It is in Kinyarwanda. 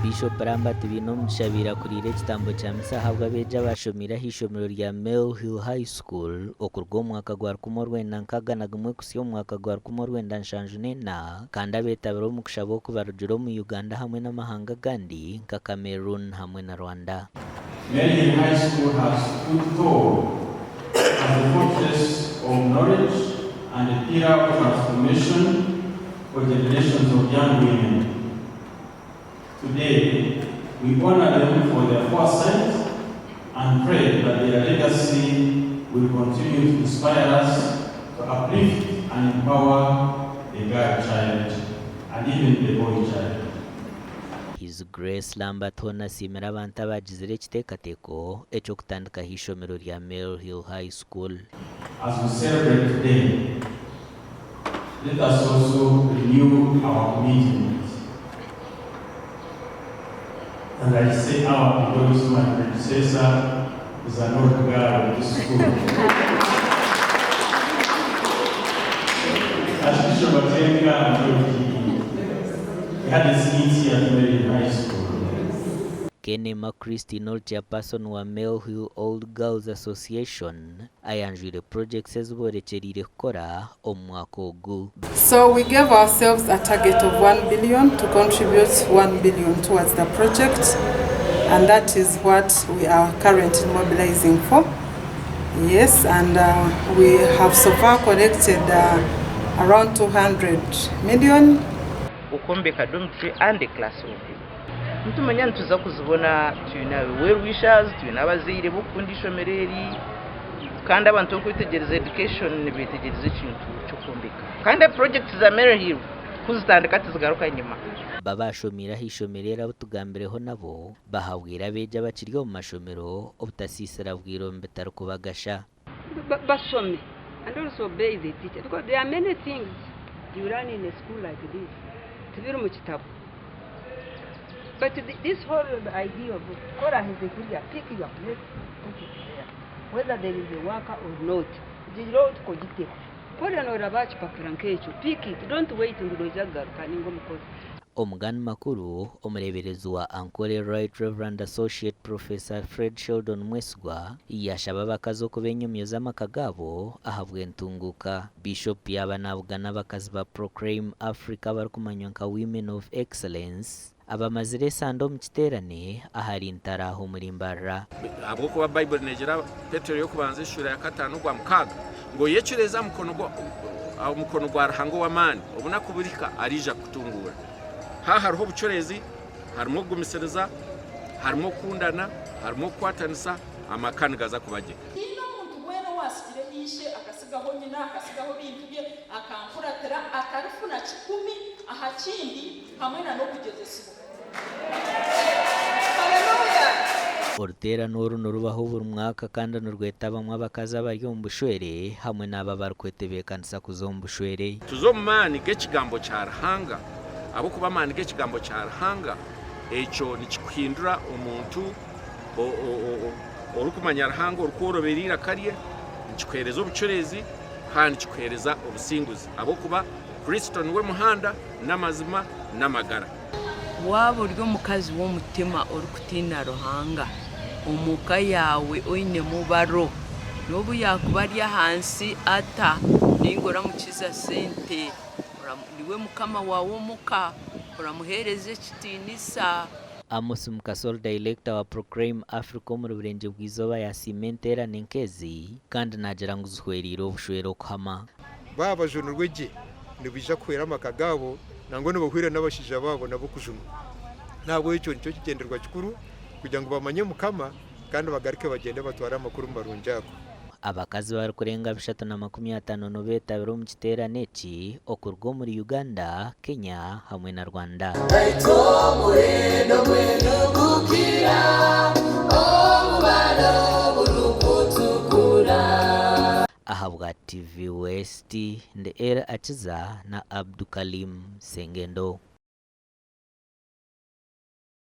Bishop Lambert binomushabira kurira ekitambo kya misa habwa beja bashomiraho ishomero rya Mill Hill High School okurwa omwaka gwa 1961 kusya omwaka gwa 1974 kandi abetabira omu kushaba okubarugira omu Uganda hamwe n'amahanga gandi nka Cameroon hamwe na Rwanda. Mill Hill High School has stood tall as a fortress of knowledge and a pillar of transformation for generations of young women. Today, we honor them for their foresight and pray that their legacy will continue to inspire us to uplift and empower the girl child and even the boy child. His Grace Lambert honasimira abantu abagizire ekiteekateeko eky'okutandikaho ishomero rya Mill Hill High School. As we celebrate today, let us also renew our commitment. And I say our because my predecessor is an old girl of this school. As Bishop Atenga he had his needs here at Mill Hill High School. Kenny McChristy chairperson wa Mill Hill Old Girls Association ayanjwire projects eziborekyerire kukora omu mwaka ogu. So we gave ourselves a target of 1 billion to contribute 1 billion towards the project, and that is what we are currently mobilizing for. Yes, and we have so far collected around 200 million. Ukombeka dormitory and a classroom. Ntumanya ntuza kuzibona tuyina well wishers, tuyina abazaire bokunda ishomereri kandi abantu okwitegereza education nibitegereza ikintu cyokumbika kandi projects za Mill Hill kuzitandika tizigaruka nyuma. Babashomiraho ishomerera abo tugambireho nabo bahawira beja bakiri mu mashomero obutasisira bwiro mbetara kubagasha basome and also obey the teacher because there are many things you learn in a school like this tibiri mu kitabo. But this whole idea of Kora has a clear pick your place, put it there. Whether there is a worker or not, the road cogite. Kora no rabachi pakirankecho, pick it, don't wait until Rojagar kaningo mkosi. Omugani makuru omuleberezi wa Ankole Right Reverend Associate Professor Fred Sheldon Mwesgwa yashaba abakazi okuba enyomyo z'amaka gaabo ahabwa entunguka. Bishop yabanabugana abakazi ba Proclaim Africa barikumanywa nka Women of Excellence abamazire sando omu kiterane ahari ntaraho muri mbarra abo kuba Bible negera Petero yo kubanza ishura ya 5 gwa mukaga ngo yecureza mukono gwa ruhango w'amani obuna kuburika arija kutungura hariho ubucorezi harimo gumisereza harimo kundana harimo kwatanisa amakani gaza kubage ino muntu wera wasigire yishe akasigaho nyina akasigaho bintu bye akankuratera akarifuna 10 ahakindi hamwe na no kugeza sibo. Orutera n'oru nurubaho buri mwaka kandi nurwetabamwe abakazi abari omu bushwere hamwe n'aba barikwetebekanisa kuza omu bushwere. Tuzomumani g'ekigambo kya Ruhanga abo kuba mani g'ekigambo kya Ruhanga ekyo nikikuhindura omuntu orukumanya Ruhanga orukoroberera karye nikikuhereza obucorezi kandi nikikuhereza obusinguzi abo kuba Kristo niwe muhanda n'amazima n'amagara. Waba uri omukazi w'omutima orukutina Ruhanga omuka yawe oine mubaro nobu yakuba ari ahansi ata ningora mukiza sente niwe mukama wawe omuka oramuhereze ekitinisa. Amos Mukasol director wa Proclaim Africa mu rurenje bw'izoba ya Cimentera Nenkezi kandi nagira ngo zuhwerire obushwero kuhama baba jono rweje nibija kwera amakagabo nango nibahwira n'abashija babo nabo kujuma ntabwo icyo nicyo kigenderwa kikuru kugira ngo bamanye mukama kandi bagarike bagende batwara amakuru marunjako. Abakazi bari kurenga 350 betabira mu kiterane ki okurwa muri Uganda, Kenya hamwe na Rwanda. Ahabwa TV West, Ndeera Achiza na Abdukalim Sengendo.